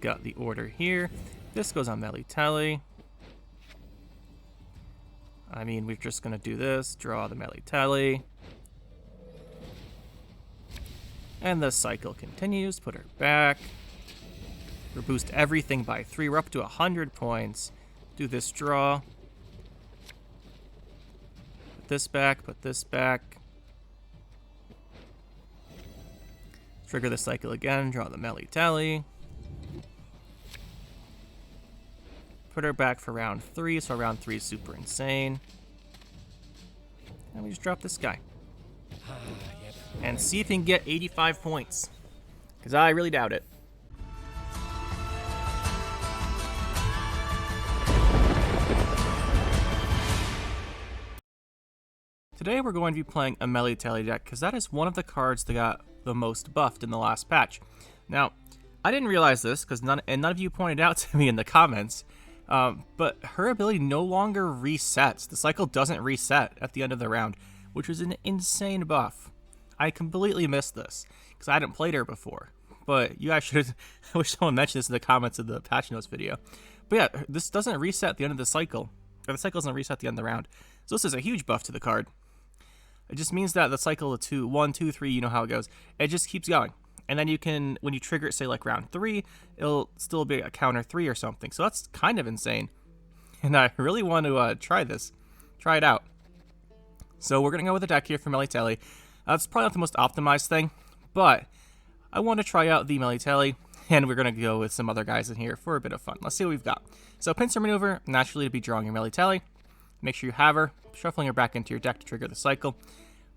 Got the order here. This goes on Melitele. I mean, we're just going to do this. Draw the Melitele. And the cycle continues. Put her back. We'll boost everything by 3. We're up to 100 points. Do this draw. Put this back. Put this back. Trigger the cycle again. Draw the Melitele. Put her back for round 3, so round 3 is super insane. And we just drop this guy. And see if we can get 85 points. Because I really doubt it. Today we're going to be playing a Melitele deck, because that is one of the cards that got the most buffed in the last patch. Now, I didn't realize this, because none of you pointed out to me in the comments, but her ability no longer resets. The cycle doesn't reset at the end of the round, which was an insane buff. I completely missed this, because I hadn't played her before. But you guys should, I wish someone mentioned this in the comments of the patch notes video. But yeah, this doesn't reset at the end of the cycle, or the cycle doesn't reset at the end of the round. So this is a huge buff to the card. It just means that the cycle of 1, 2, 3, you know how it goes. It just keeps going. And then you can, when you trigger it, say like round 3, it'll still be a counter 3 or something. So that's kind of insane. And I really want to try this. Try it out. So we're going to go with a deck here for Melitele. It's probably not the most optimized thing, but I want to try out the Melitele. And we're going to go with some other guys in here for a bit of fun. Let's see what we've got. So Pincer maneuver, naturally to be drawing your Melitele. Make sure you have her. Shuffling her back into your deck to trigger the cycle.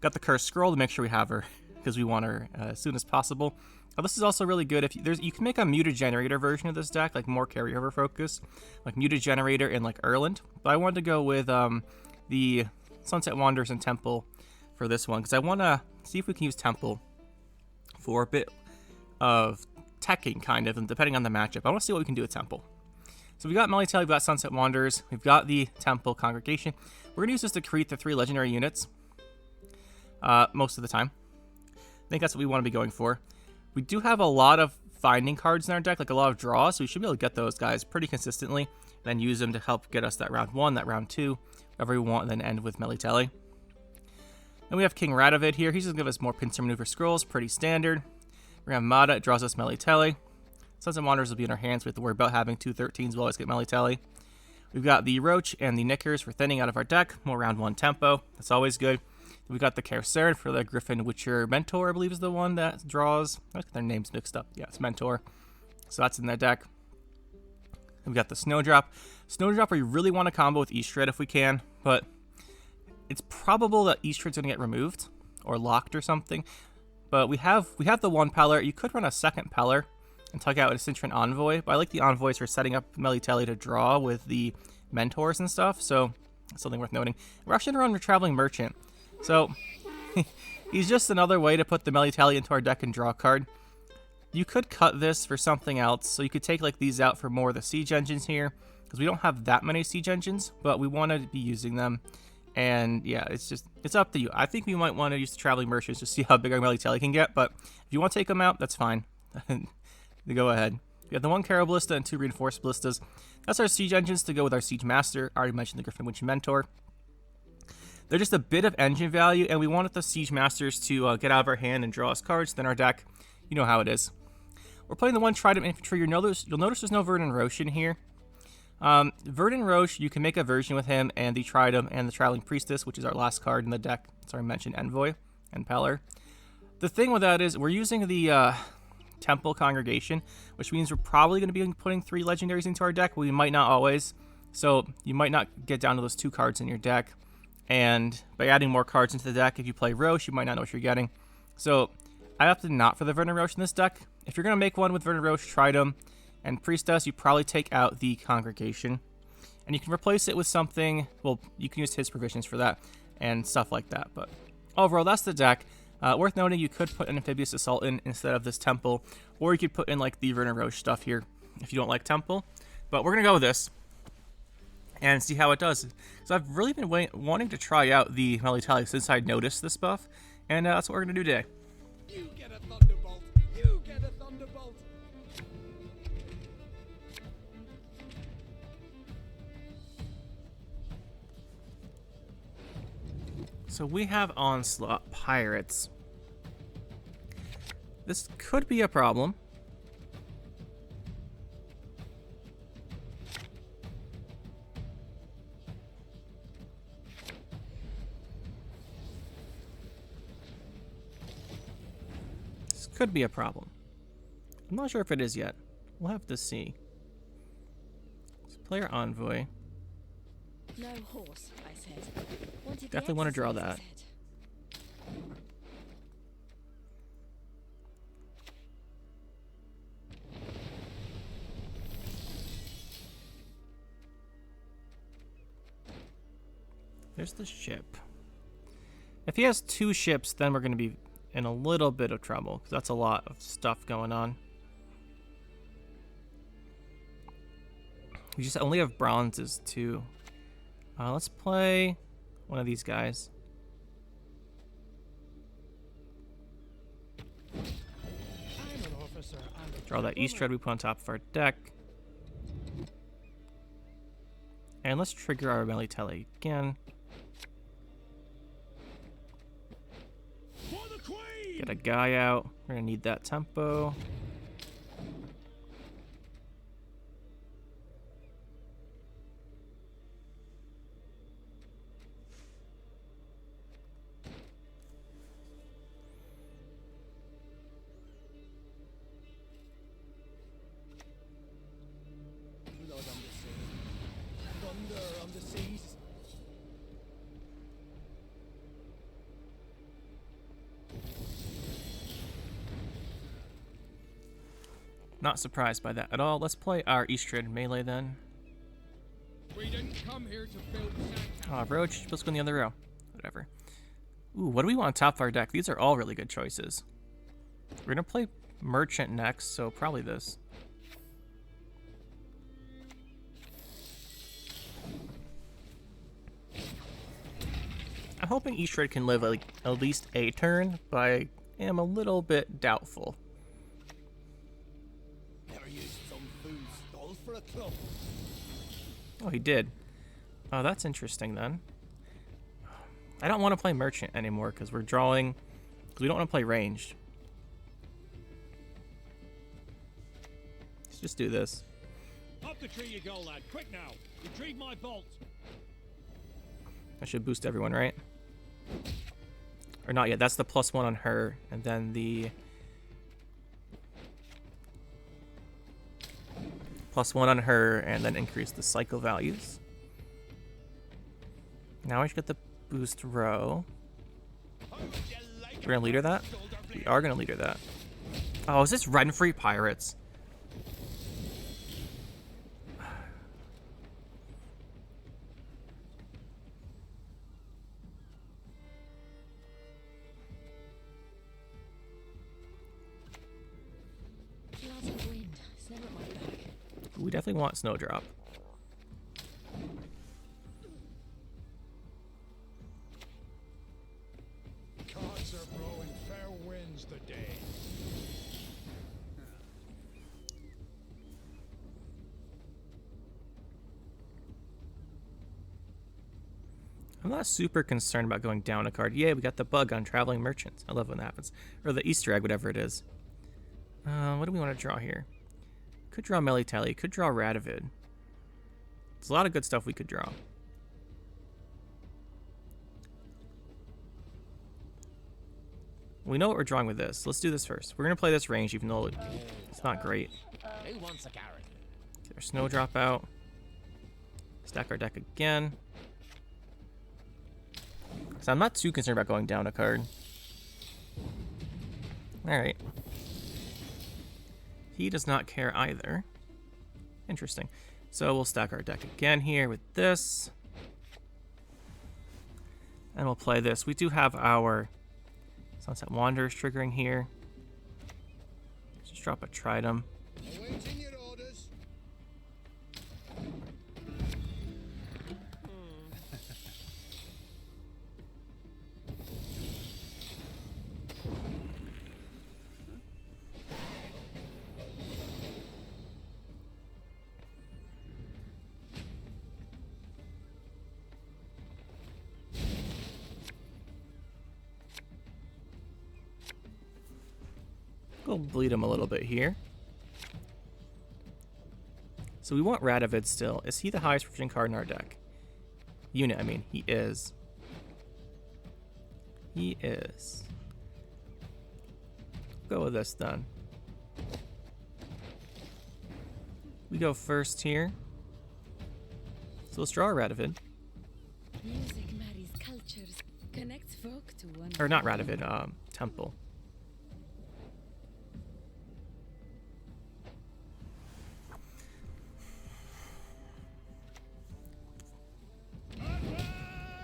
Got the cursed scroll to make sure we have her, because we want her as soon as possible. This is also really good if you can make a muted generator version of this deck, like more carryover focus, like muted generator and like Erland. But I wanted to go with the Sunset Wanderers and Temple for this one, because I want to see if we can use Temple for a bit of teching, kind of, and depending on the matchup. I want to see what we can do with Temple. So we got Melitele, we've got Sunset Wanderers, we've got the Temple Congregation. We're going to use this to create the 3 legendary units most of the time. I think that's what we want to be going for. We do have a lot of finding cards in our deck, like a lot of draws, so we should be able to get those guys pretty consistently, and then use them to help get us that round 1, that round 2, whatever we want, and then end with Melitele. Then we have King Radovid here. He's going to give us more Pincer Maneuver Scrolls, pretty standard. We're going to have Mada, it draws us Melitele. Sons and Wanderers will be in our hands. We have to worry about having 2 13s. We'll always get Melitele. We've got the Roach and the Knickers for thinning out of our deck. More round 1 tempo. That's always good. We've got the Carcern for the Griffin Witcher Mentor, I believe is the one that draws. I get their names mixed up. Yeah, it's Mentor. So that's in that deck. We've got the Snowdrop. Snowdrop we really want to combo with Eastred if we can, but it's probable that Eastred's going to get removed or locked or something. But we have the 1 Peller. You could run a 2nd Peller and tug out a Cintron Envoy, but I like the Envoys for setting up Melitele to draw with the Mentors and stuff, so that's something worth noting. We're actually going to run a Traveling Merchant. So, he's just another way to put the Melitele into our deck and draw a card. You could cut this for something else, so you could take like these out for more of the siege engines here, because we don't have that many siege engines, but we want to be using them. And yeah, it's up to you. I think we might want to use the Traveling Merchants to see how big our Melitele can get, but if you want to take them out, that's fine. Go ahead. We have the 1 Caro Ballista and 2 Reinforced Ballistas. That's our siege engines to go with our Siege Master. I already mentioned the Griffin Witch Mentor. They're just a bit of engine value, and we wanted the Siege Masters to get out of our hand and draw us cards. Then our deck, you know how it is. We're playing the 1 Trident Infantry. You'll notice there's no Verdant Roche in here. Verdant Roche, you can make a version with him and the Trident and the Traveling Priestess, which is our last card in the deck. Sorry, I mentioned Envoy and Peller. The thing with that is we're using the Temple Congregation, which means we're probably going to be putting 3 legendaries into our deck. We might not always, so you might not get down to those 2 cards in your deck. And by adding more cards into the deck, if you play Roche, you might not know what you're getting. So I opted not for the Verdant Roche in this deck. If you're going to make one with Verdant Roche, Trident, and Priestess, you probably take out the Congregation. And you can replace it with something, well, you can use his provisions for that, and stuff like that. But overall, that's the deck. Worth noting, you could put an Amphibious Assault in instead of this Temple, or you could put in like the Verdant Roche stuff here if you don't like Temple. But we're going to go with this and see how it does. So I've really been wanting to try out the Melitele since I noticed this buff, and that's what we're going to do today. You get a Thunderbolt! You get a Thunderbolt! So we have Onslaught pirates. This could be a problem. This could be a problem. I'm not sure if it is yet. We'll have to see. Let's play our envoy. No horse, I said. Definitely want to draw that. There's the ship. If he has 2 ships, then we're going to be in a little bit of trouble, because that's a lot of stuff going on. We just only have bronzes, too. Let's play one of these guys. Draw that East Red we put on top of our deck. And let's trigger our Melitele again. Get a guy out. We're gonna need that tempo. Not surprised by that at all. Let's play our Eastrid melee then. We didn't come here to build Aw, Roach, let's go in the other row. Whatever. Ooh, what do we want on top of our deck? These are all really good choices. We're gonna play Merchant next, so probably this. I'm hoping Eastrid can live like at least a turn, but I am a little bit doubtful. Oh, he did. Oh, that's interesting then. I don't want to play Merchant anymore because we're drawing. Because we don't want to play ranged. Let's just do this. Up the tree you go, lad. Quick now. Retrieve my bolt. I should boost everyone, right? Or not yet. That's the +1 on her, and then the +1 on her, and then increase the cycle values. Now I should get the boost row. We're gonna leader that? We are gonna leader that. Oh, is this Renfri pirates? We definitely want Snowdrop. Gods are blowing fair winds the day. I'm not super concerned about going down a card. Yay, we got the bug on Traveling Merchants. I love when that happens. Or the Easter egg, whatever it is. What do we want to draw here? Could draw Melitele, could draw Radovid. There's a lot of good stuff we could draw. We know what we're drawing with this. Let's do this first. We're going to play this range, even though it's not great. Who wants a carrot? Get our Snowdrop out. Stack our deck again. So I'm not too concerned about going down a card. Alright. He does not care either. Interesting. So we'll stack our deck again here with this. And we'll play this. We do have our Sunset Wanderers triggering here. Let's just drop a Tridum. Awaiting your orders. we'll bleed him a little bit here. So we want Radovid still. Is he the highest proficient card in our deck? Unit, I mean. He is. He is. Go with this then. We go first here. So let's draw a Radovid. Music marries cultures, connects folk to one. Or not Radovid, Temple.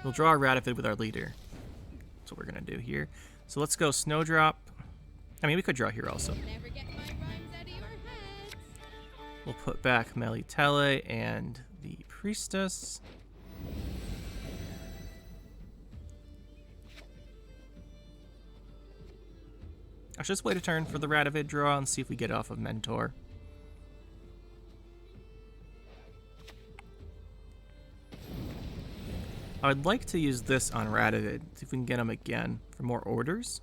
We'll draw a Radovid with our leader. That's what we're gonna do here. So let's go Snowdrop. I mean, we could draw here also. Never get my rhymes out of your head. We'll put back Melitele and the Priestess. I should just wait a turn for the Radovid draw and see if we get it off of Mentor. I would like to use this on Radovid, see if we can get him again for more orders.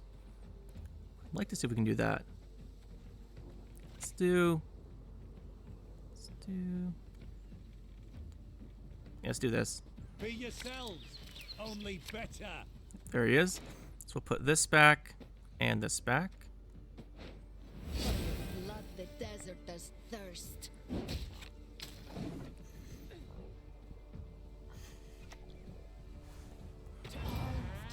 I'd like to see if we can do that. Let's do this. Be yourselves, only better. There he is. So we'll put this back and this back. Blood the desert does thirst. To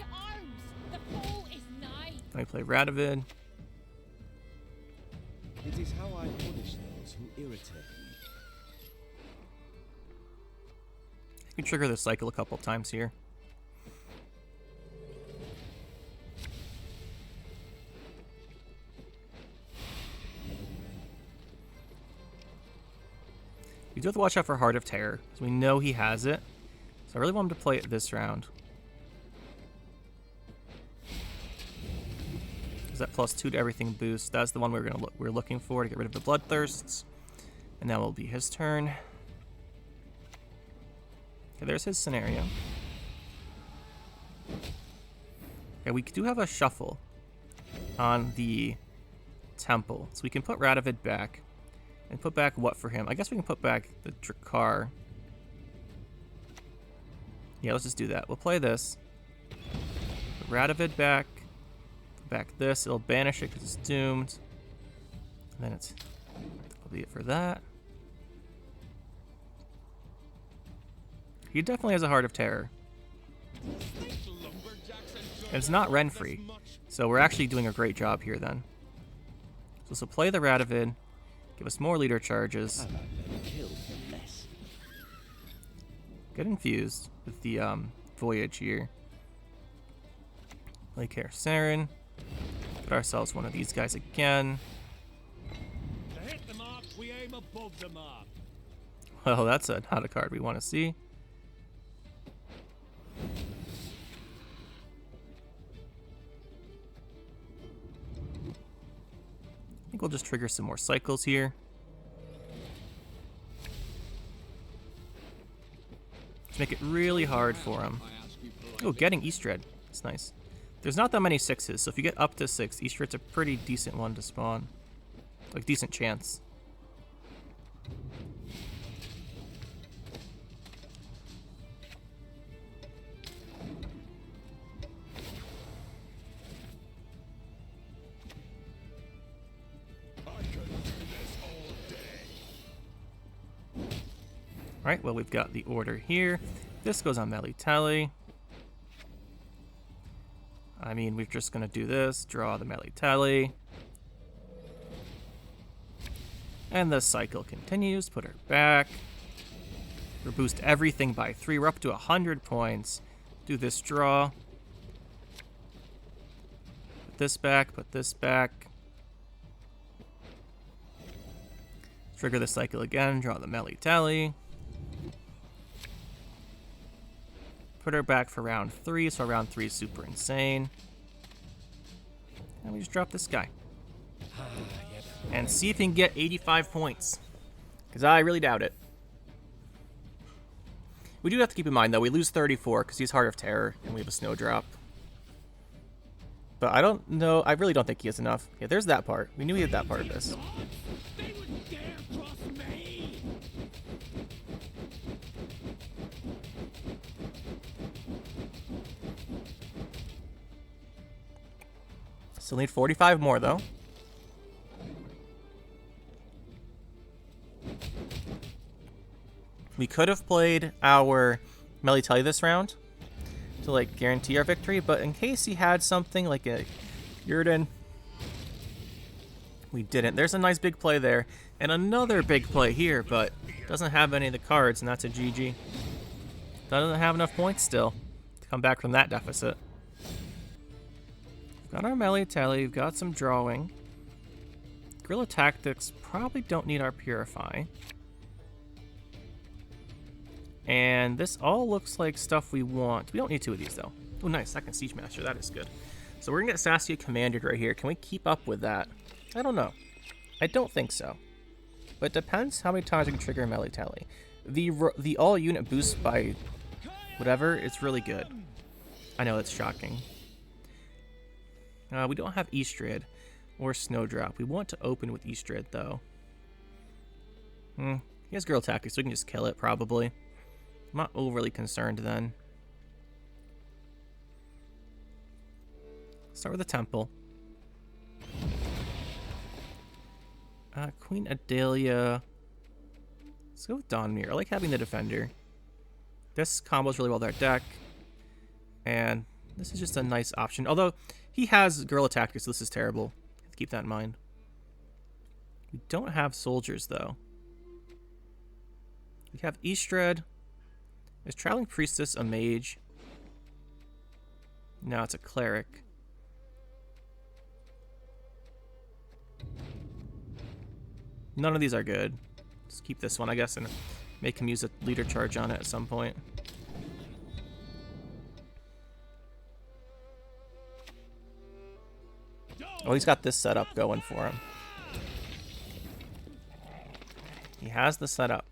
arms! The foe is nigh! Then we play Radovid. It is how I punish those who irritate me. You can trigger the cycle a couple times here. We do have to watch out for Heart of Terror, because we know he has it. So I really want him to play it this round. Is that +2 to everything boost? That's the one we're looking for to get rid of the Bloodthirsts. And now will be his turn. Okay, there's his scenario. Okay, we do have a shuffle on the Temple. So we can put Radovid back. And put back what for him? I guess we can put back the Drakkar. Yeah, let's just do that. We'll play this. Put Radovid back. Put back this. It'll banish it because it's doomed. And then that'll be it for that. He definitely has a Heart of Terror. And it's not Renfri. So we're actually doing a great job here then. So this will play the Radovid. Give us more leader charges. Get infused with the Voyage here. Play Saren. Get ourselves one of these guys again. To hit the mark, we aim above the mark. Well, that's not a card we want to see. I think we'll just trigger some more cycles here. Let's make it really hard for him. Oh, getting Eastred. That's nice. There's not that many 6s, so if you get up to 6, Eastred's a pretty decent one to spawn. Like, decent chance. Alright, well, we've got the order here. This goes on Melitele. I mean, we're just going to do this. Draw the Melitele. And the cycle continues. Put her back. We'll boost everything by 3. We're up to 100 points. Do this draw. Put this back. Put this back. Trigger the cycle again. Draw the Melitele. Put her back for round 3, so round 3 is super insane. And we just drop this guy. And see if he can get 85 points. Because I really doubt it. We do have to keep in mind, though, we lose 34 because he's Heart of Terror, and we have a Snowdrop. But I don't know. I really don't think he has enough. Yeah, there's that part. We knew he had that part of this. They wouldn't dare cross me! Still need 45 more, though. We could have played our Melitele this round to, like, guarantee our victory, but in case he had something like a Yurden, we didn't. There's a nice big play there, and another big play here, but doesn't have any of the cards, and that's a GG. Doesn't have enough points still to come back from that deficit. We've got our Melitele, we've got some drawing. Guerilla Tactics probably don't need our Purify. And this all looks like stuff we want. We don't need 2 of these, though. Oh, nice. Second Siege Master. That is good. So we're going to get Saskia commanded right here. Can we keep up with that? I don't know. I don't think so. But it depends how many times we can trigger Melitele. The all-unit boost by whatever is really good. I know, it's shocking. We don't have Eastrid or Snowdrop. We want to open with Eastrid, though. He has Guerilla Tactics, so we can just kill it, probably. I'm not overly concerned then. Start with the temple. Queen Adalia. Let's go with Dawnmere. I like having the defender. This combos really well with our deck. And this is just a nice option. Although he has Guerilla Tactics, so this is terrible. Keep that in mind. We don't have soldiers though. We have Eastred. Is Traveling Priestess a mage? No, it's a cleric. None of these are good. Just keep this one, I guess, and make him use a leader charge on it at some point. Oh, he's got this setup going for him. He has the setup.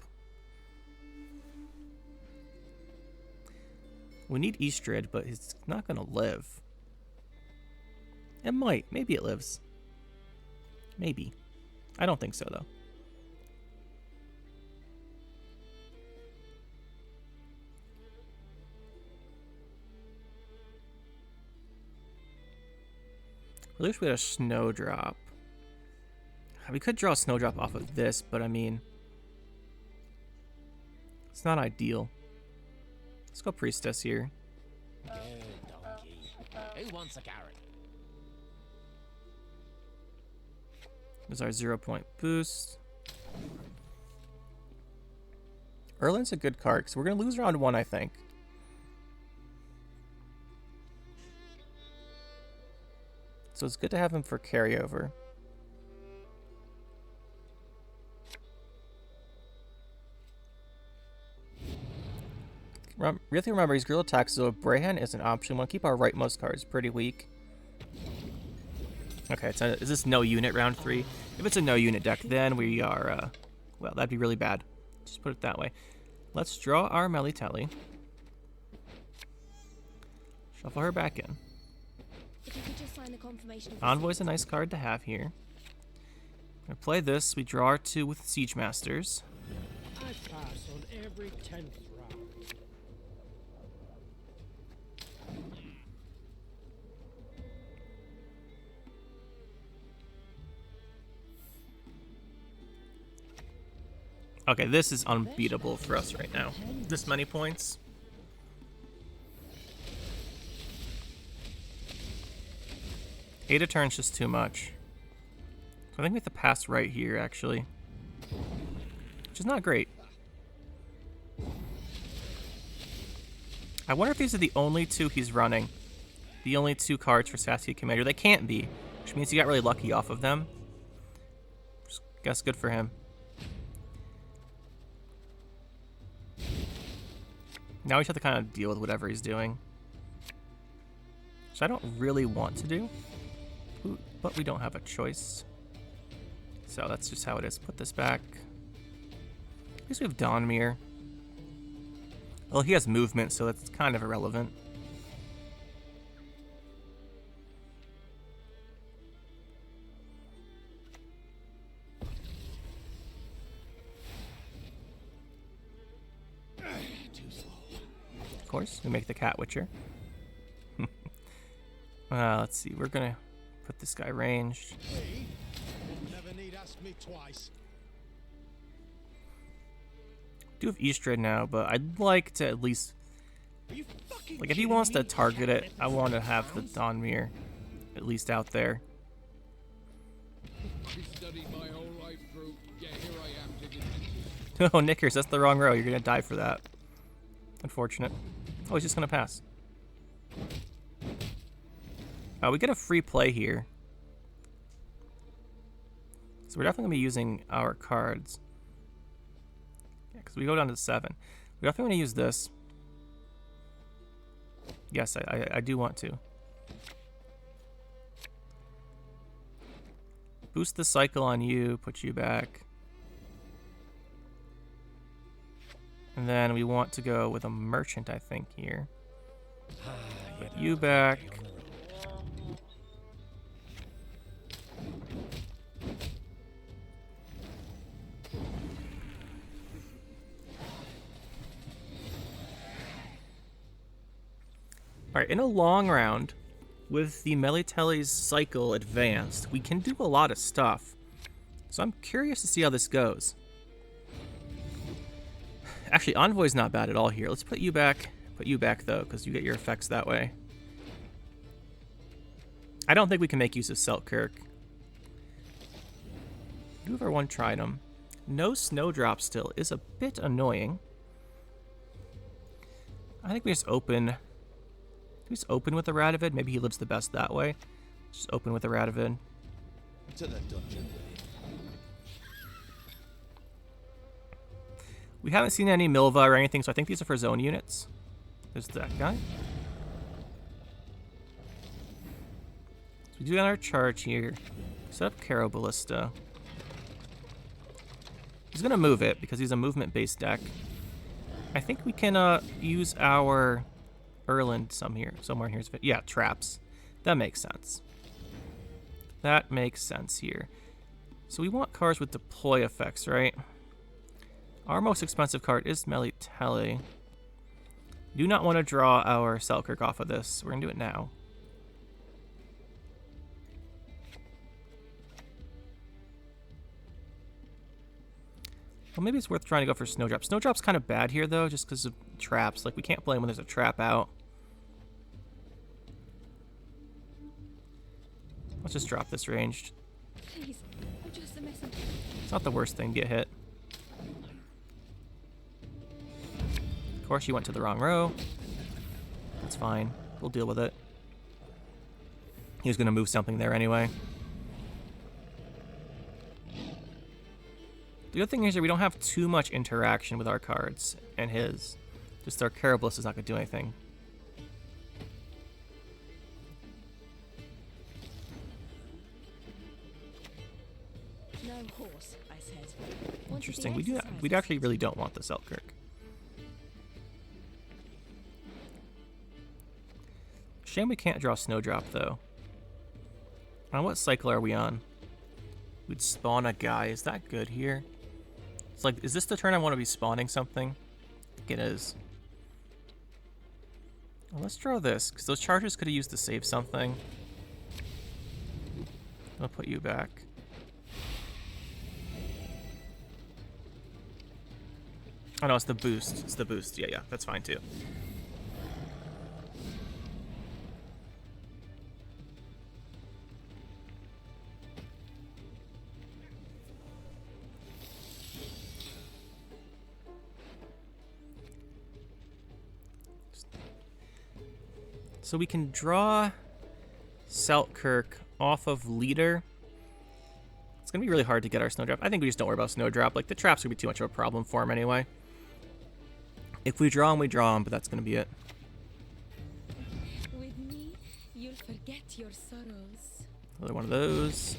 We need Eastrid, but it's not going to live. It might. Maybe it lives. Maybe. I don't think so, though. Really wish we had a Snowdrop. We could draw a Snowdrop off of this, but I mean, it's not ideal. Let's go Priestess here. Good donkey. Who wants a carrot? There's our 0-point boost. Erlin's a good card, because we're going to lose round 1, I think. So it's good to have him for carryover. We have to remember he's Guerilla Tactics, so Brayhan is an option. We want to keep our rightmost cards pretty weak. Okay, is this no unit round 3? If it's a no unit deck, then we are, well, that'd be really bad. Just put it that way. Let's draw our Melitele. Shuffle her back in. If you could just sign the confirmation of Envoy's a nice card to have here. We play this. We draw our 2 with Siege Masters. I pass on every 10th round. Okay, this is unbeatable for us right now. This many points. Eight a turn's just too much. So I think we have to pass right here, actually. Which is not great. I wonder if these are the only 2 he's running. The only 2 cards for Saskia Commander. They can't be, which means he got really lucky off of them. Just guess good for him. Now we just have to kind of deal with whatever he's doing. Which I don't really want to do. But we don't have a choice. So that's just how it is. Put this back. At least we have Dawnmere. Well, he has movement, so that's kind of irrelevant. course. We make the Cat Witcher. Let's see. We're gonna put this guy ranged. Me? Never need ask me twice. Do have Eastrid now, but I'd like to at least, Are you fucking like, if he kidding wants to me? target it, I want to have the Donmir at least out there. I've studied my whole life through. Yeah, here I am digging. Oh, Knickers, that's the wrong row. You're gonna die for that. Unfortunate. Oh, he's just gonna pass. We get a free play here. So we're definitely gonna be using our cards. Yeah, because we go down to 7. We definitely want to use this. Yes, I do want to. Boost the cycle on you, put you back. And then we want to go with a merchant, I think, here. Put you back. Alright, in a long round, with the Melitele's cycle advanced, we can do a lot of stuff. So I'm curious to see how this goes. Actually, Envoy's not bad at all here. Let's put you back though, because you get your effects that way. I don't think we can make use of Selkirk. Do have our one Tridom. No Snowdrop still is a bit annoying. I think we just open. Just open with the Radovid. Maybe he lives the best that way. Just open with the Radovid. To the dungeon. We haven't seen any Milva or anything, so I think these are for zone units. There's that guy. So we do got our charge here. Set up Caro Ballista. He's gonna move it because he's a movement-based deck. I think we can use our Erland somewhere here. Yeah, traps. That makes sense. That makes sense here. So we want cards with deploy effects, right? Our most expensive card is Melitele. Do not want to draw our Selkirk off of this. We're going to do it now. Well, maybe it's worth trying to go for Snowdrop. Snowdrop's kind of bad here, though, just because of traps. Like, we can't play when there's a trap out. Let's just drop this ranged. Please, I'm just a messenger. It's not the worst thing to get hit. Of course, you went to the wrong row. That's fine. We'll deal with it. He was going to move something there anyway. The other thing is that we don't have too much interaction with our cards and his. Just our Carabliss is not going to do anything. No horse, I said. Interesting. We actually really don't want the Selkirk. Shame we can't draw Snowdrop, though. On what cycle are we on? We'd spawn a guy. Is that good here? It's like, is this the turn I want to be spawning something? I think it is. Well, let's draw this, because those chargers could have used to save something. I'll put you back. Oh no, it's the boost. It's the boost. Yeah, that's fine too. So we can draw Selkirk off of leader. It's gonna be really hard to get our Snowdrop. I think we just don't worry about Snowdrop. Like, the trap's gonna be too much of a problem for him anyway. If we draw him, we draw him, but that's gonna be it. With me, you'll forget your sorrows. Another one of those.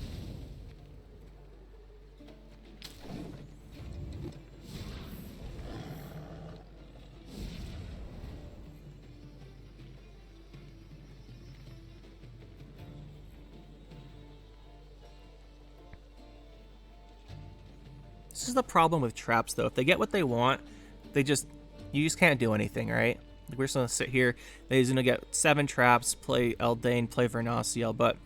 This is the problem with traps, though. If they get what they want, you just can't do anything, right? Like, we're just gonna sit here. He's gonna get 7 traps, play Eldain, play Vernasiel, but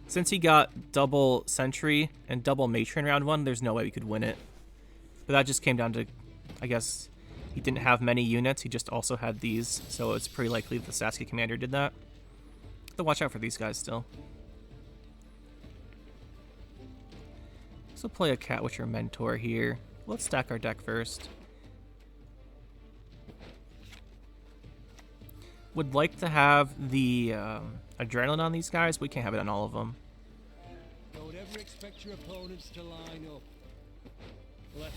since he got double Sentry and double Matron round 1, there's no way we could win it. But that just came down to, I guess, he didn't have many units. He just also had these, so it's pretty likely that the Sasuke commander did that. So watch out for these guys still. So play a Cat Witcher Mentor here. Let's stack our deck first. Would like to have the adrenaline on these guys, but we can't have it on all of them. Don't ever expect your opponents to line up. Left,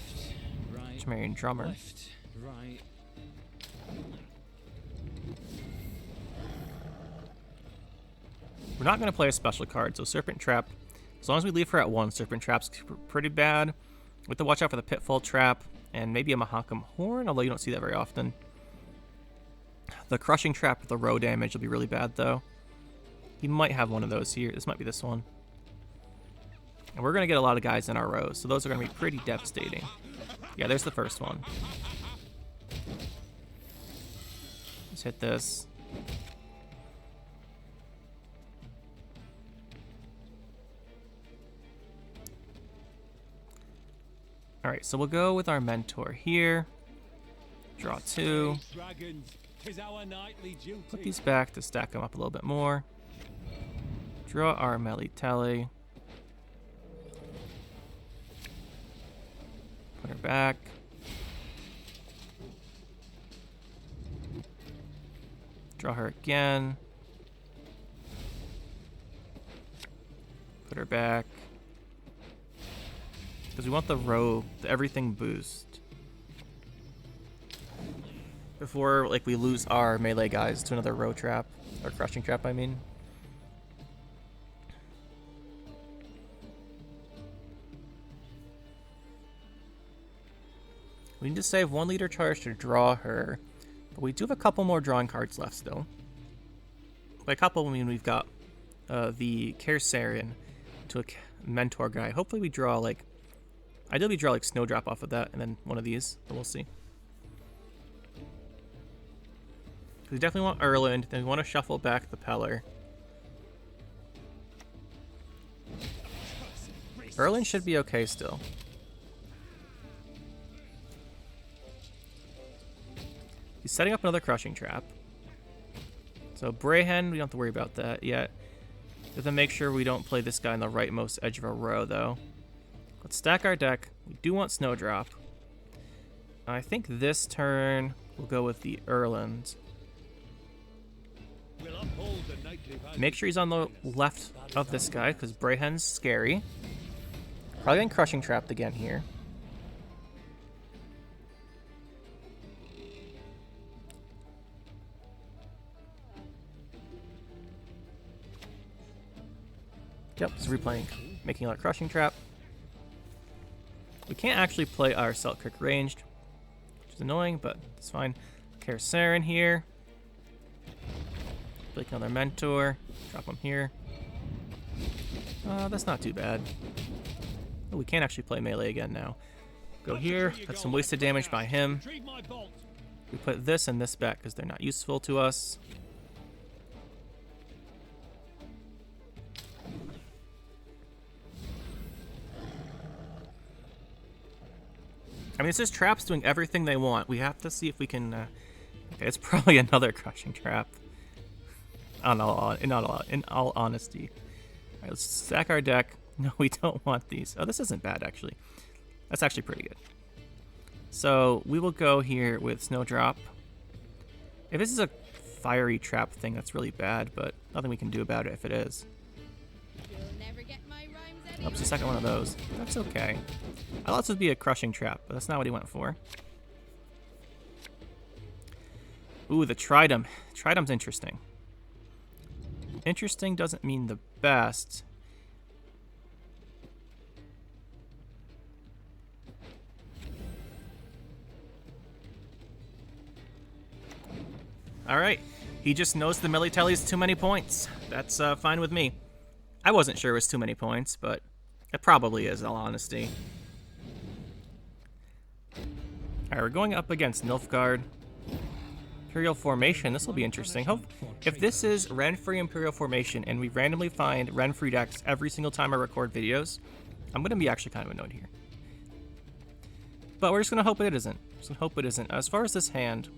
right. Sumerian Drummer. Left, right. We're not going to play a special card, so Serpent Trap, as long as we leave her at 1, Serpent Trap's pretty bad. We have to watch out for the Pitfall Trap and maybe a Mahakam Horn, although you don't see that very often. The Crushing Trap with the row damage will be really bad, though. He might have one of those here. This might be this one. And we're going to get a lot of guys in our rows, so those are going to be pretty devastating. Yeah, there's the first one. Let's hit this. Alright, so we'll go with our Mentor here. Draw 2. Dragons, 'tis our nightly duty. Put these back to stack them up a little bit more. Draw our Melitele. Put her back. Draw her again. Put her back. Because we want the row, the everything boost. Before, like, we lose our melee guys to another row trap. Or crushing trap, I mean. We need to save 1 leader charge to draw her. But we do have a couple more drawing cards left still. By a couple, I mean we've got the Kersarian to a Mentor guy. Hopefully we draw, like, ideally draw, like, Snowdrop off of that, and then one of these, but we'll see. We definitely want Erland, then we want to shuffle back the Peller. Erland should be okay still. He's setting up another Crushing Trap. So Brayhen, we don't have to worry about that yet. We have to make sure we don't play this guy on the rightmost edge of our row, though. Let's stack our deck. We do want Snowdrop. I think this turn we'll go with the Erland. We'll uphold the nightly value. Make sure he's on the left of this guy, because Brayhen's scary. Probably getting Crushing Trapped again here. Yep, he's replaying, making a Crushing Trap. We can't actually play our Selkirk ranged, which is annoying, but it's fine. Kersarian here. Blake another Mentor. Drop him here. That's not too bad. Oh, we can't actually play melee again now. Go here. That's some wasted damage by him. Retrieve my bolt. We put this and this back because they're not useful to us. I mean, it's just traps doing everything they want. We have to see if we can... okay, it's probably another Crushing Trap. In all honesty. Alright, let's stack our deck. No, we don't want these. Oh, this isn't bad, actually. That's actually pretty good. So, we will go here with Snowdrop. If this is a fiery trap thing, that's really bad, but nothing we can do about it if it is. You'll never get my rhymes Oops, anyway. the second one of those. That's okay. I thought this would be a Crushing Trap, but that's not what he went for. Ooh, the Tridum. Tridum's interesting. Interesting doesn't mean the best. Alright. He just knows the Melitele is too many points. That's fine with me. I wasn't sure it was too many points, but it probably is, in all honesty. Alright, we're going up against Nilfgaard. Imperial formation. This will be interesting. Hope if this is Renfri Imperial formation and we randomly find Renfri decks every single time I record videos, I'm gonna be actually kind of annoyed here. But we're just gonna hope it isn't. Just gonna hope it isn't. As far as this hand,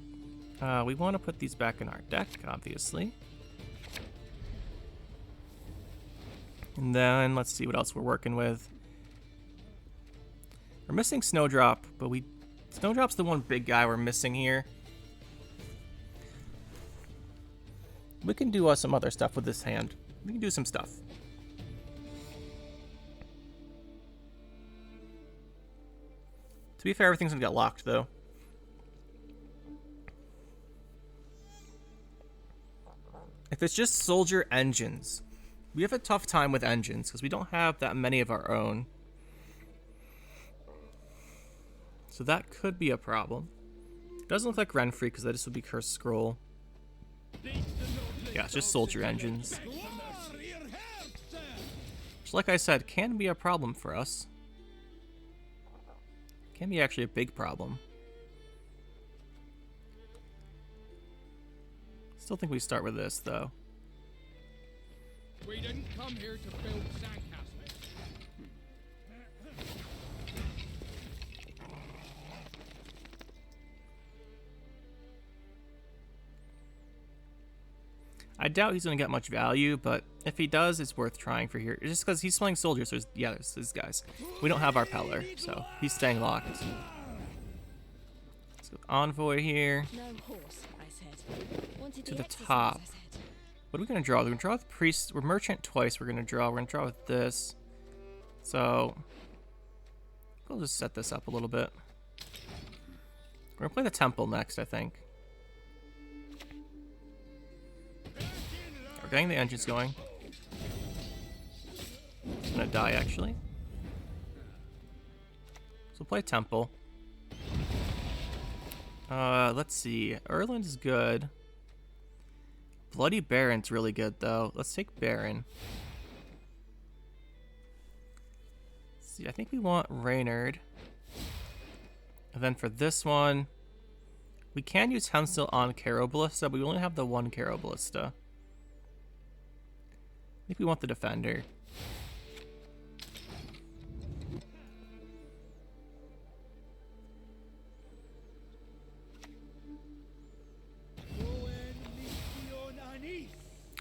we want to put these back in our deck, obviously. And then let's see what else we're working with. We're missing Snowdrop, but Snowdrop's the one big guy we're missing here. We can do some other stuff with this hand. We can do some stuff. To be fair, everything's gonna get locked though. If it's just soldier engines, we have a tough time with engines because we don't have that many of our own. So that could be a problem. It doesn't look like Renfri because this would be Cursed Scroll. Yeah, it's just soldier engines. Which, like I said, can be a problem for us. Can be actually a big problem. Still think we start with this, though. We didn't come here to build sandcastles. I doubt he's going to get much value, but if he does, it's worth trying for here. It's just because he's playing soldiers, so there's these guys. We don't have our Peller, so he's staying locked. Let's go with Envoy here. No horse, I said. Wanted To the exercise, top. I said. What are we going to draw? We're going to draw with Priest. We're Merchant twice. We're going to draw with this. So we'll just set this up a little bit. We're going to play the Temple next, I think. We're getting the engines going. It's going to die, actually. So we'll play Temple. Let's see. Erland is good. Bloody Baron's really good, though. Let's take Baron. Let's see, I think we want Reynard. And then for this one, we can use Hemstill on Caro Ballista, but we only have the one Caro Ballista. I think we want the Defender.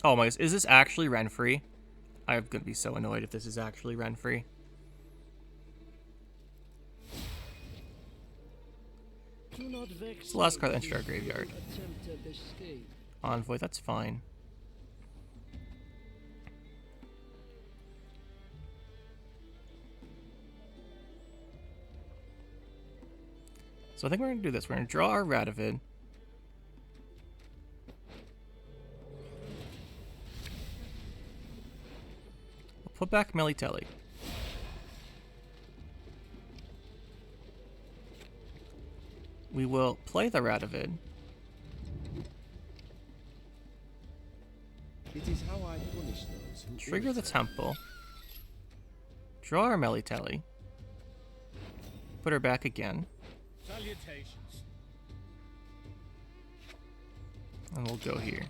Oh my gosh, is this actually Renfri? I'm gonna be so annoyed if this is actually Renfri. It's the last card that entered our graveyard. Envoy, that's fine. So I think we're gonna do this. We're gonna draw our Radovid. Put back Melitele. We will play the Radovid. It is how I punish those who Trigger the Temple. Draw our Melitele. Put her back again. Salutations. And we'll go here.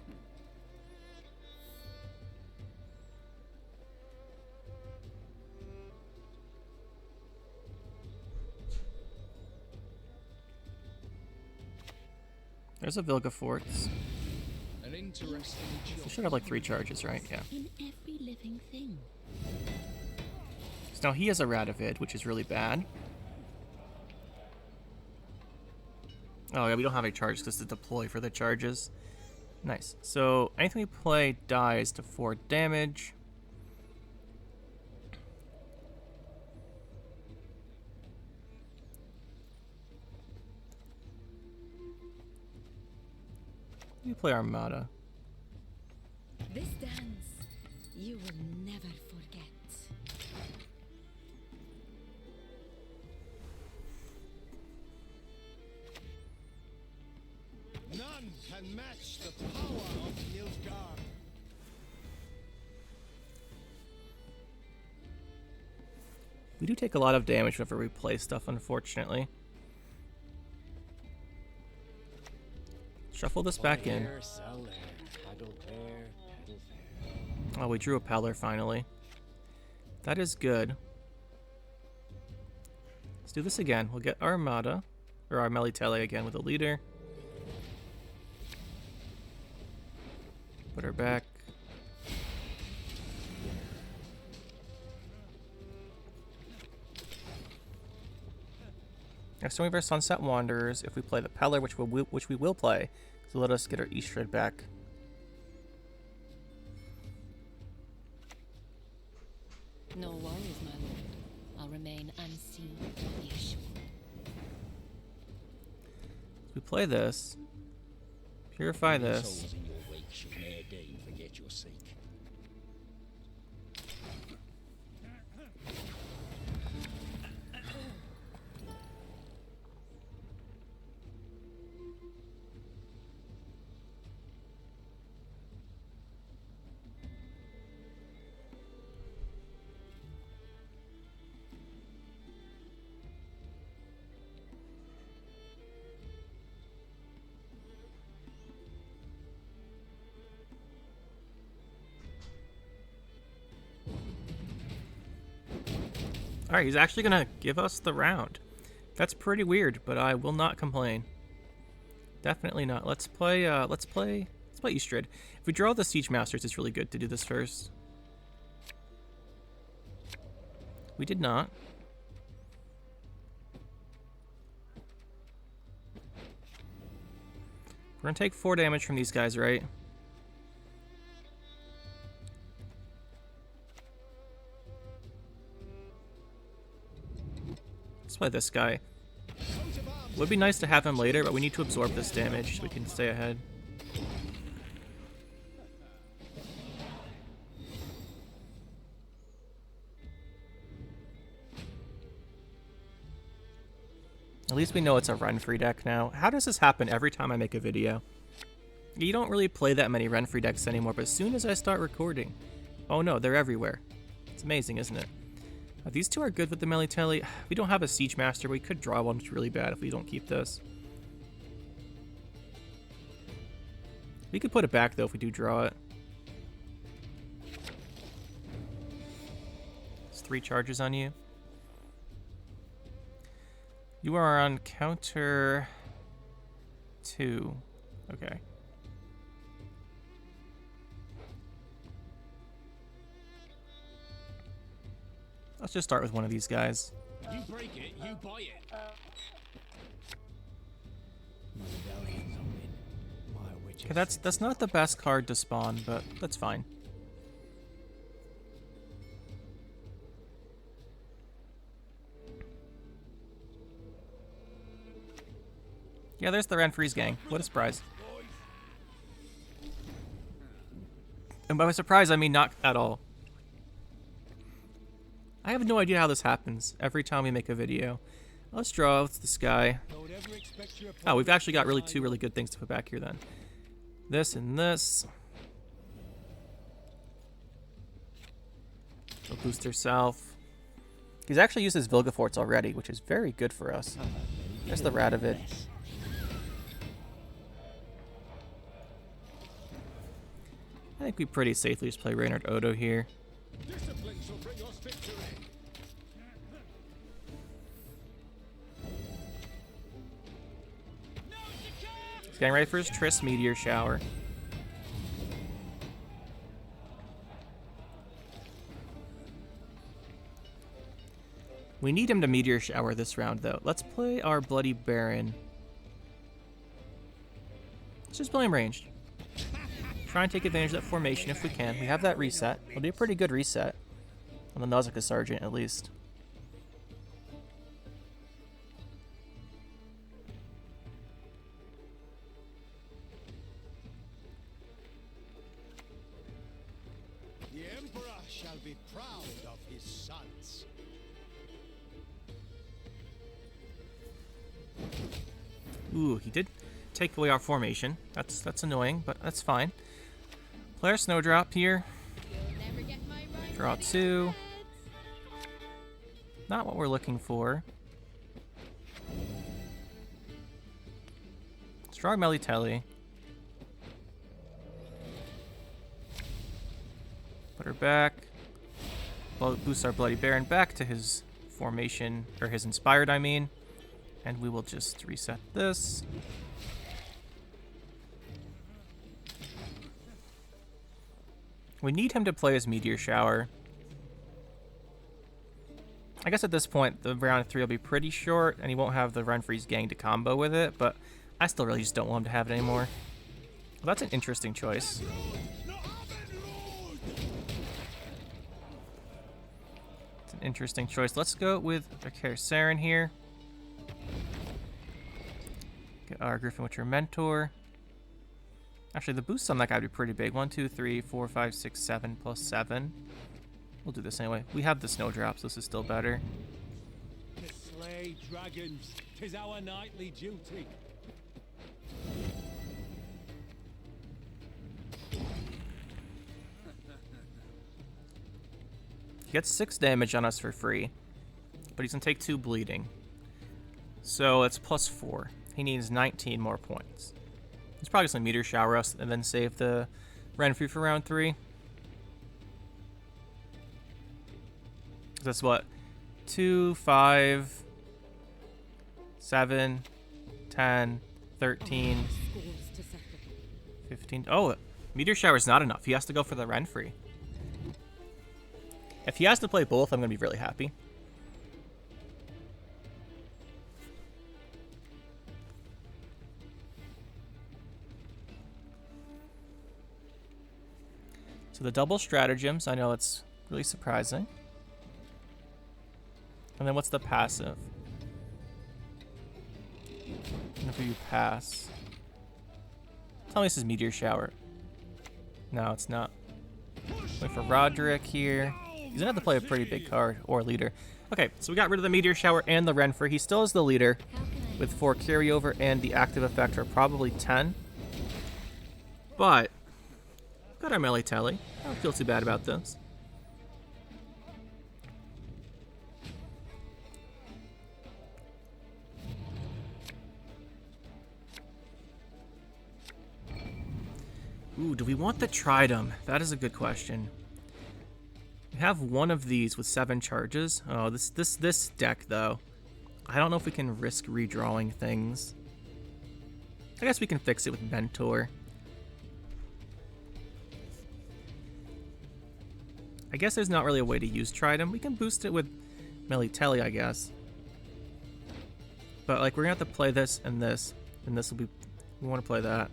There's a Vilgefortz. An interesting We should have like 3 charges, right? Yeah. In every living thing. So now he has a Radovid, which is really bad. Oh yeah, we don't have any charges just to deploy for the charges. Nice. So anything we play dies to 4 damage. We play Armada. This dance, you will never forget. None can match the power of Nilfgaard. We do take a lot of damage whenever we play stuff, unfortunately. Shuffle this back in. There, sell there. Haggle there, haggle fair. Oh, we drew a Peller finally. That is good. Let's do this again. We'll get our Armada, or our Melitele again with a leader. Put her back. Next time we have our Sunset Wanderers. If we play the Peller, which we will play, so let us get our Eastrid back. No worries, my lord. I'll remain unseen, be assured. If we play this, purify this. Souls in your wake should ne'er deign forget your sake. Alright, he's actually gonna give us the round. That's pretty weird, but I will not complain. Definitely not. Let's play Eastrid. If we draw the Siege Masters, it's really good to do this first. We did not. We're gonna take 4 damage from these guys, right? Let's play this guy. Would be nice to have him later, but we need to absorb this damage so we can stay ahead. At least we know it's a Renfri deck now. How does this happen every time I make a video? You don't really play that many Renfri decks anymore, but as soon as I start recording... Oh no, they're everywhere. It's amazing, isn't it? These two are good with the Melitele. We don't have a Siege Master. We could draw one, which is really bad if we don't keep this. We could put it back, though, if we do draw it. It's 3 charges on you. You are on counter 2. Okay. Let's just start with one of these guys. You break it, you buy it. Okay, that's not the best card to spawn, but that's fine. Yeah, there's the Renfri's gang. What a surprise. And by surprise, I mean not at all. I have no idea how this happens every time we make a video. Let's draw with this guy. Oh, we've actually got two really good things to put back here then. This and this. She'll boost herself. He's actually used his Vilgeforts already, which is very good for us. There's the Radovid. I think we pretty safely just play Reynard Odo here. Discipline shall bring us victory. He's getting ready for his Triss Meteor Shower. We need him to Meteor Shower this round, though. Let's play our Bloody Baron. Let's just play him ranged. Try and take advantage of that formation if we can. We have that reset. It'll be a pretty good reset. On the Nausicaa Sergeant, at least. The Emperor shall be proud of his sons. Ooh, he did take away our formation. That's annoying, but that's fine. Play our Snowdrop here. Draw 2. Not what we're looking for. Let's draw Melitele. Put her back. Boost our Bloody Baron back to his formation, or his Inspired, I mean. And we will just reset this. We need him to play his Meteor Shower. I guess at this point, the round 3 will be pretty short, and he won't have the Renfri's gang to combo with it, but I still really just don't want him to have it anymore. Well, that's an interesting choice. It's an interesting choice. Let's go with our Saren here. Get our Griffin Witcher Mentor. Actually, the boosts on that guy would be pretty big. 1, 2, 3, 4, 5, 6, 7 plus 7. We'll do this anyway. We have the snowdrop, so this is still better. To slay dragons, 'tis our nightly duty. He gets 6 damage on us for free, but he's gonna take 2 bleeding. So it's plus 4. He needs 19 more points. He's probably just gonna Meteor Shower us and then save the Renfri for round 3. That's what? 2, 5, 7, 10, 13, 15. Oh, Meteor Shower is not enough. He has to go for the Renfri. If he has to play both, I'm going to be really happy. So the double stratagems, I know it's really surprising. And then what's the passive? Whenever you pass. Tell me this is Meteor Shower. No, it's not. Wait for Roderick here. He's gonna have to play a pretty big card, or leader. Okay, so we got rid of the Meteor Shower and the Renfri. He still is the leader, with 4 carryover, and the active effect are probably 10. But, got our Melitele. I don't feel too bad about this. Ooh, do we want the Tridum? That is a good question. We have one of these with 7 charges. Oh, this deck, though. I don't know if we can risk redrawing things. I guess we can fix it with Mentor. I guess there's not really a way to use Tridum. We can boost it with Melitele, I guess. But, like, we're gonna have to play this, and this will be... We want to play that.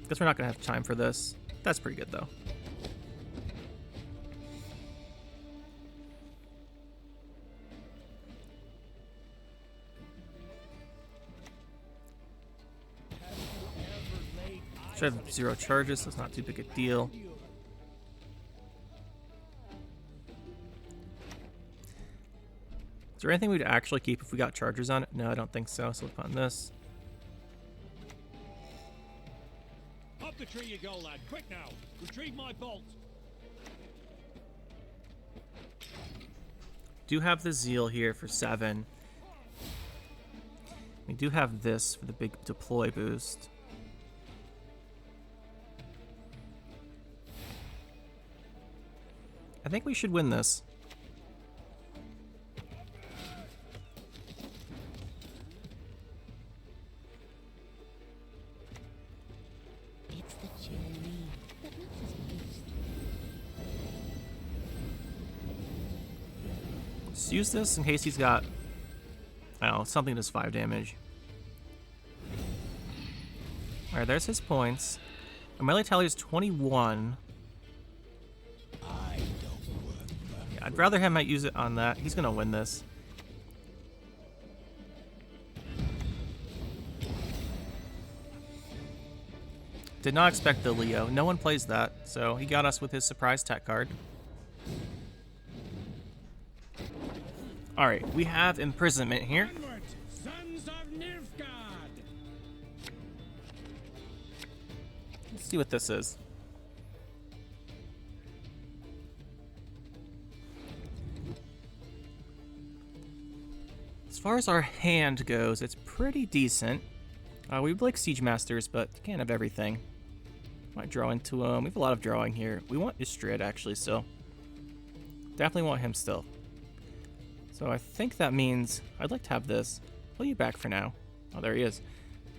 Guess we're not gonna have time for this. That's pretty good though. Should have 0 charges, so it's not too big a deal. Is there anything we'd actually keep if we got charges on it? No, I don't think so. So let's put on this. Up the tree you go, lad. Quick now. Retrieve my bolt. Do have the Zeal here for 7. We do have this for the big deploy boost. I think we should win this. It's the journey that makes us most. Let's use this in case he's got, I don't know, something does 5 damage. Alright, there's his points. Melitele is 21. Yeah, I'd rather him use it on that. He's gonna win this. Did not expect the Leo. No one plays that, so he got us with his surprise tech card. Alright, we have Imprisonment here. Onward, sons of Nilfgaard. Let's see what this is. As far as our hand goes, it's pretty decent. We like Siege Masters, but you can't have everything. Might draw into him. We have a lot of drawing here. We want Istrid, actually, still. Definitely want him still. So I think that means I'd like to have this. Pull you back for now. Oh, there he is.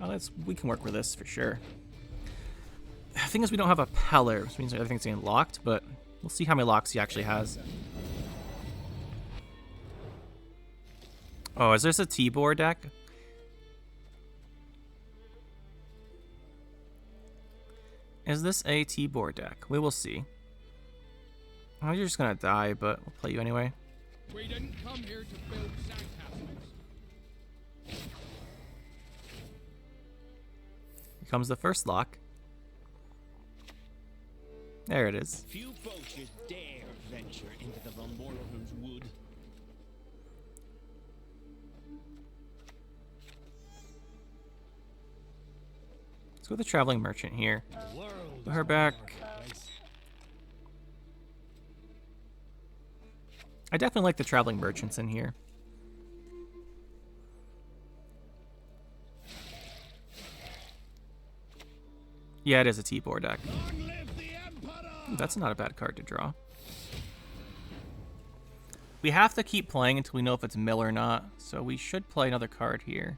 Oh, we can work with this for sure. The thing is, we don't have a Peller, which means everything's getting locked, but we'll see how many locks he actually has. Oh, is this a Tibor deck? Is this a Tibor deck? We will see. Oh, you're just gonna die, but we'll play you anyway. We didn't come here to build sandcastles. Here comes the first lock. There it is. Few poachers dare venture into the Von Morrow's wood. Let's go with the Traveling Merchant here. Put her back. I definitely like the Traveling Merchants in here. Yeah, it is a Tibor deck. Ooh, that's not a bad card to draw. We have to keep playing until we know if it's mill or not, so we should play another card here.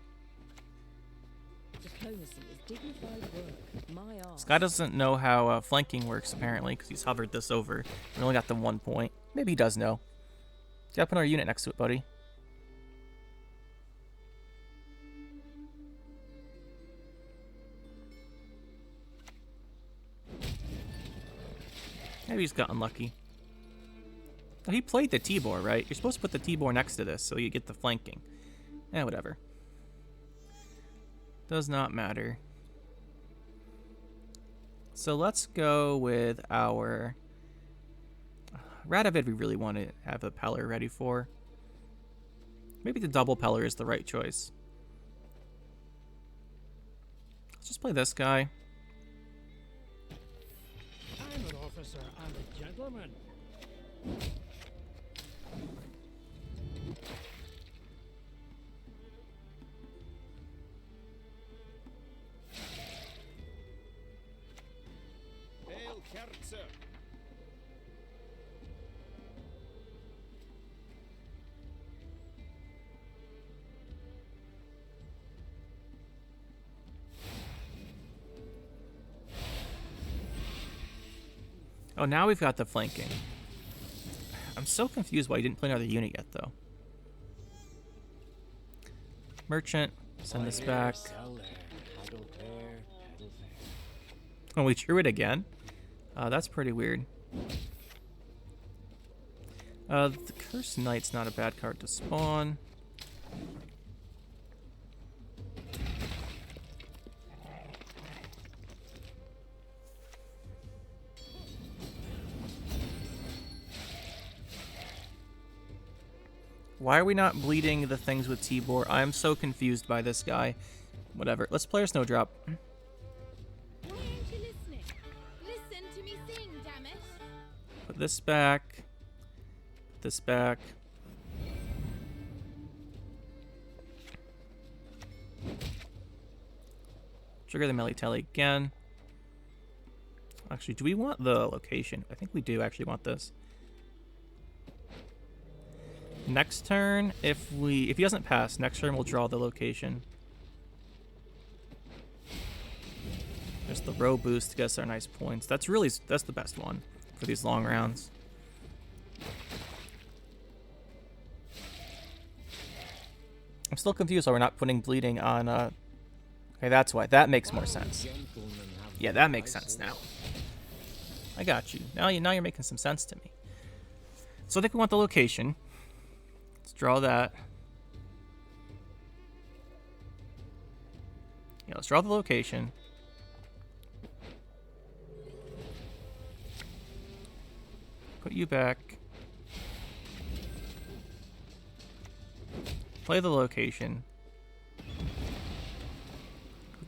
Diplomacy is dignified work. My This guy doesn't know how flanking works, apparently, because he's hovered this over. We only got the 1 point. Maybe he does know. Gotta put our unit next to it, buddy. Maybe he's got unlucky. Oh, he played the Tibor, right? You're supposed to put the Tibor next to this so you get the flanking. Eh, whatever. Does not matter. So let's go with our Radovid. We really want to have a Peller ready for. Maybe the double Peller is the right choice. Let's just play this guy. I'm an officer and a gentleman. Hail, Kerzer. Oh, now we've got the flanking. I'm so confused why he didn't play another unit yet, though. Merchant, send this back. Oh, we drew it again? That's pretty weird. The Cursed Knight's not a bad card to spawn. Why are we not bleeding the things with Tibor? I'm so confused by this guy. Whatever. Let's play our Snowdrop. Why aren't you listening? Listen to me sing, damn it! Put this back. Put this back. Trigger the Melitele again. Actually, do we want the location? I think we do actually want this. Next turn, if he doesn't pass, next turn we'll draw the location. There's the row boost to get us our nice points. That's the best one for these long rounds. I'm still confused why we're not putting bleeding on okay, that's why. That makes more sense. Yeah, that makes sense now. I got you. Now you're making some sense to me. So I think we want the location. Let's draw that. Yeah, let's draw the location. Put you back. Play the location.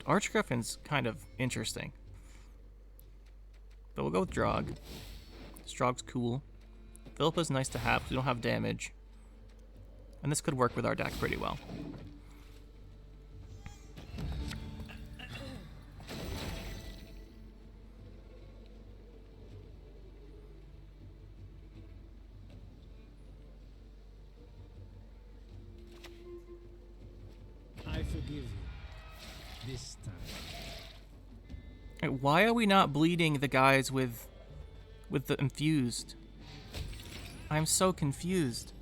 Archgriffin's kind of interesting. But we'll go with Drog. Strog's cool. Philippa's nice to have because we don't have damage. And this could work with our deck pretty well. forgive you. This time. Alright, why are we not bleeding the guys with the infused? I'm so confused.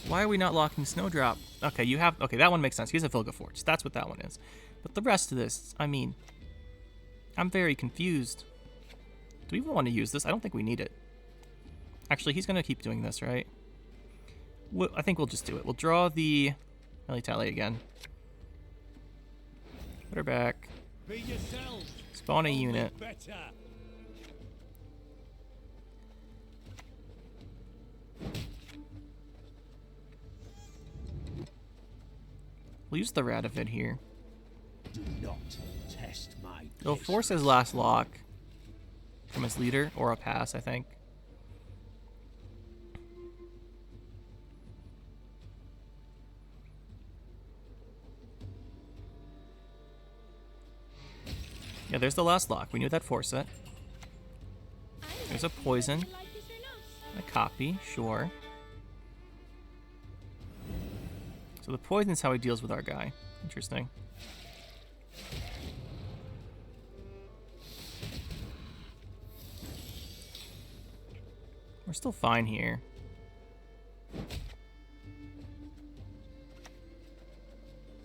Why are we not locking Snowdrop? Okay, you have... Okay, that one makes sense. He's a Vilgeforge. That's what that one is. But the rest of this, I mean... I'm very confused. Do we even want to use this? I don't think we need it. Actually, he's going to keep doing this, right? I think we'll just do it. We'll draw the Melitele again. Put her back. Be yourself. Spawn a unit. Better. We'll use the Radovid here. Do not test my He'll force his last lock from his leader, or a pass, I think. Yeah, there's the last lock. We knew that'd force it. There's a poison. A copy, sure. So the poison's how he deals with our guy. Interesting. We're still fine here.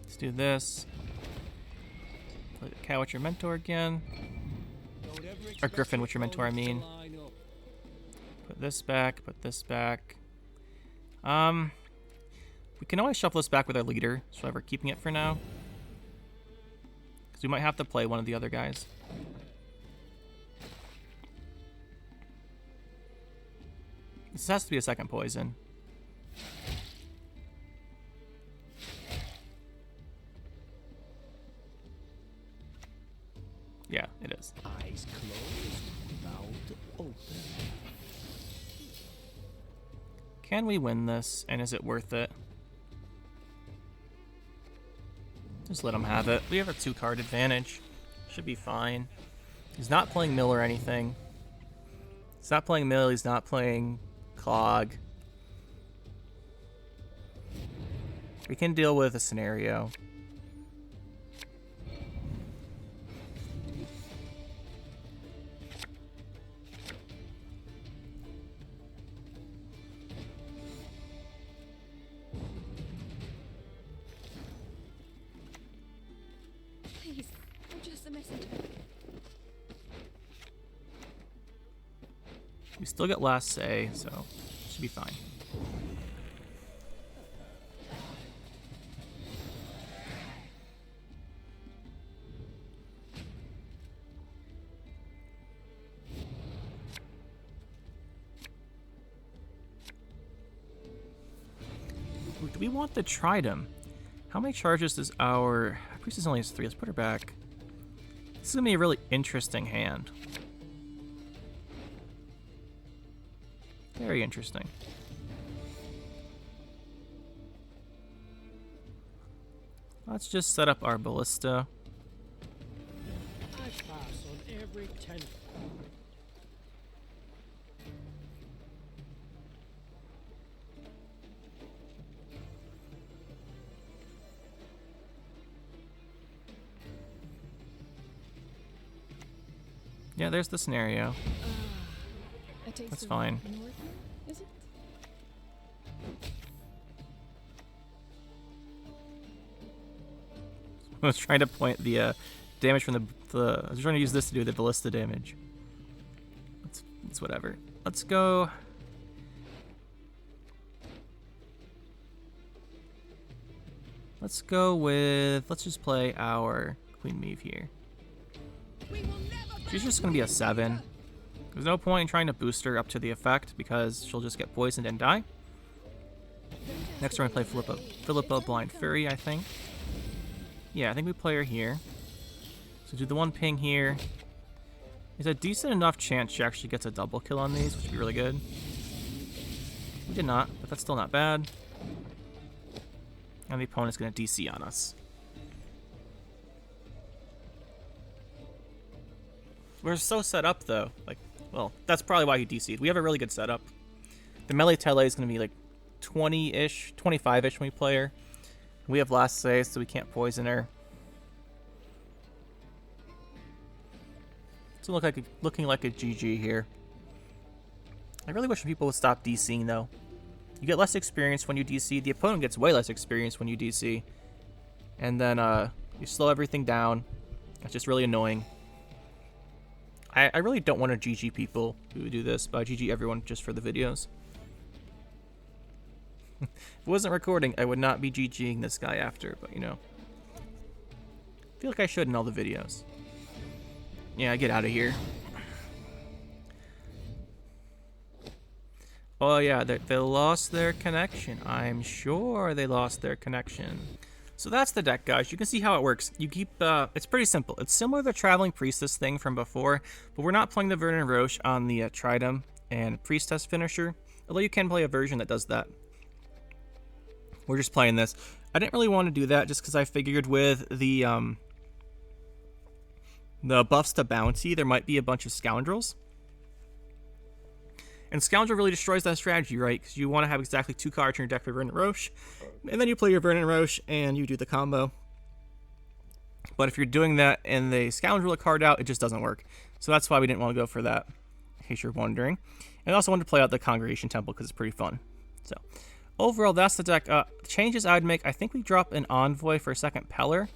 Let's do this. Play the Cow Witcher Mentor again. Or Griffin Witcher Mentor, I mean. Put this back, put this back. We can always shuffle this back with our leader, so we're keeping it for now. Because we might have to play one of the other guys. This has to be a second poison. Yeah, it is. Eyes closed, mouth open. Can we win this, and is it worth it? Just let him have it. We have a 2-card advantage. Should be fine. He's not playing Mill or anything. He's not playing Mill, he's not playing Clog. We can deal with a scenario. Please, I'm just a messenger. We still get last say, so should be fine. Ooh, do we want the Tridem? How many charges does our Priestess only has 3? Let's put her back. This is gonna be a really interesting hand. Very interesting. Let's just set up our ballista. I pass on every 10. Yeah, there's the scenario. That's fine. Is it? I was trying to point the damage from the. I was trying to use this to do the ballista damage. It's whatever. Let's go. Let's go with. Let's just play our Queen Maeve here. She's just gonna be a 7. There's no point in trying to boost her up to the effect because she'll just get poisoned and die. Next we're gonna play Philippa Blind Fury, I think. Yeah, I think we play her here. So do the 1 ping here. There's a decent enough chance she actually gets a double kill on these, which would be really good. We did not, but that's still not bad. And the opponent's gonna DC on us. We're so set up though. Like, well, that's probably why he DC'd. We have a really good setup. The Melitele is gonna be like 20-ish, 25-ish when we play her. We have last say, so we can't poison her. It's looking like a GG here. I really wish people would stop DCing though. You get less experience when you DC. The opponent gets way less experience when you DC. And then you slow everything down. It's just really annoying. I really don't want to GG people who do this, but I GG everyone just for the videos. If it wasn't recording, I would not be GGing this guy after, but you know. I feel like I should in all the videos. Yeah, get out of here. Oh yeah, they lost their connection. I'm sure they lost their connection. So that's the deck, guys. You can see how it works. You keep, it's pretty simple. It's similar to the Traveling Priestess thing from before, but we're not playing the Vernon Roche on the Tridem and Priestess finisher, although you can play a version that does that. We're just playing this. I didn't really want to do that just because I figured with the buffs to Bounty, there might be a bunch of Scoundrels. And Scoundrel really destroys that strategy, right? Because you want to have exactly 2 cards in your deck for Vernon Roche, and then you play your Vernon Roche and you do the combo. But if you're doing that and they Scoundrel a card out, it just doesn't work. So that's why we didn't want to go for that, in case you're wondering. And I also wanted to play out the Congregation Temple because it's pretty fun. So overall, that's the deck. Changes I'd make, I think we drop an Envoy for a second Peller.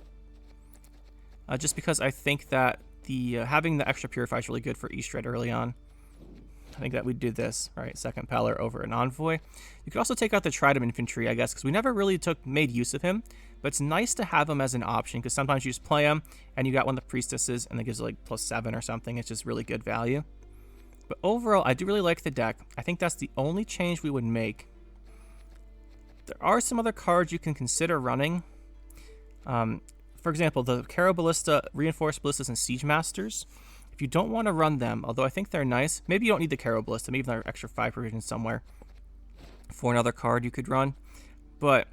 Just because I think that the having the extra Purify is really good for Eastred early on. I think that we did this, right? Second Peller over an Envoy. You could also take out the Tridem Infantry, I guess, because we never really made use of him. But it's nice to have him as an option, because sometimes you just play him, and you got one of the Priestesses, and it gives like +7 or something. It's just really good value. But overall, I do really like the deck. I think that's the only change we would make. There are some other cards you can consider running. For example, the Caro Ballista, Reinforced Ballistas, and Siege Masters. If you don't want to run them, although I think they're nice, maybe you don't need the Caro Ballista, maybe there are extra 5 provisions somewhere for another card you could run. But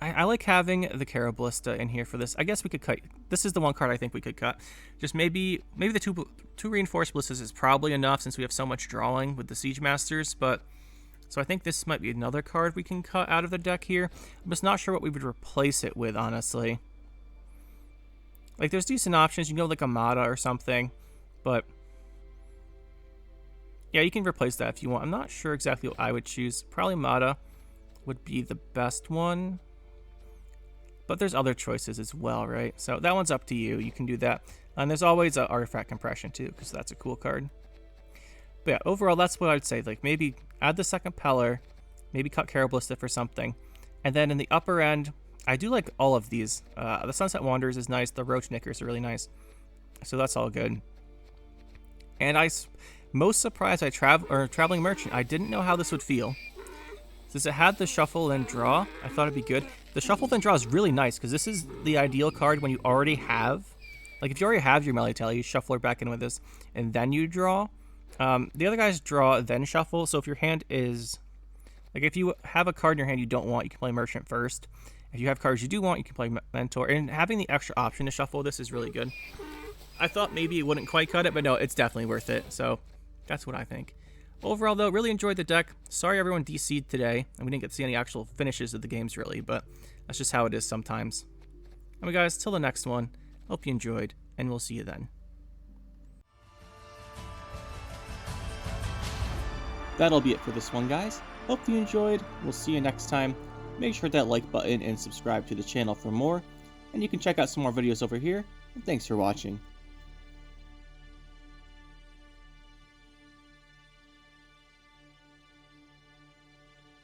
I like having the Caro Ballista in here for this. I guess we could cut. This is the one card I think we could cut. Just maybe the two Reinforced Ballistas is probably enough since we have so much drawing with the Siege Masters. But so I think this might be another card we can cut out of the deck here. I'm just not sure what we would replace it with, honestly. Like, there's decent options. You can go with like a Mata or something, but yeah, you can replace that if you want. I'm not sure exactly what I would choose. Probably Mata would be the best one, but there's other choices as well, right? So that one's up to you. You can do that. And there's always an Artifact Compression too, because that's a cool card. But yeah, overall, that's what I'd say. Like, maybe add the second Peller, maybe cut Caro Ballista for something, and then in the upper end, I do like all of these. The Sunset Wanderers is nice. The Roach Knickers are really nice. So that's all good. And most surprised by Traveling Merchant. I didn't know how this would feel. Since it had the Shuffle and Draw, I thought it'd be good. The Shuffle then Draw is really nice because this is the ideal card when you already have. Like, if you already have your Melitele, you shuffle her back in with this, and then you draw. The other guys draw, then shuffle. So if your hand is... Like, if you have a card in your hand you don't want, you can play Merchant first. If you have cards you do want, you can play Mentor. And having the extra option to shuffle this is really good. I thought maybe it wouldn't quite cut it, but no, it's definitely worth it. So that's what I think. Overall, though, really enjoyed the deck. Sorry everyone DC'd today, and we didn't get to see any actual finishes of the games, really, but that's just how it is sometimes. Anyway, guys, till the next one, hope you enjoyed, and we'll see you then. That'll be it for this one, guys. Hope you enjoyed. We'll see you next time. Make sure to hit that like button and subscribe to the channel for more. And you can check out some more videos over here. And thanks for watching.